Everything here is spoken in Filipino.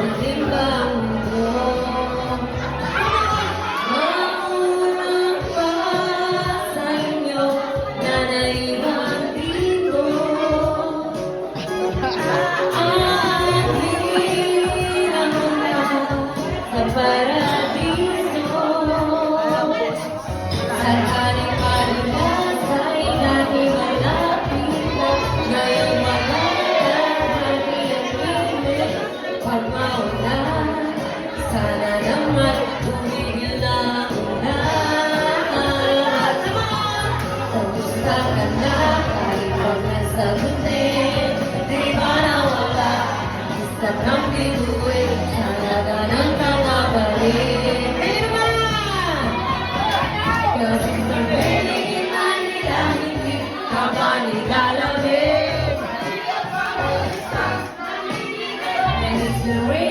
Matimba ang mundo. Maunang pa sa inyo na naiwan dito. Ang hirang mula sa paradiso. Sa kaling-kaling ay laging malapit na ngayong mga kahari-harinig. Pag mauna, sana naman tumigil na ulan. Kamusta ka na kahit pag nasa butin? Di ba nawala? Isang ng bituin, sana ganang ka mabalik. Hey naman! Kasi sa piling na nila hindi ka ba nilalamig? And it's the way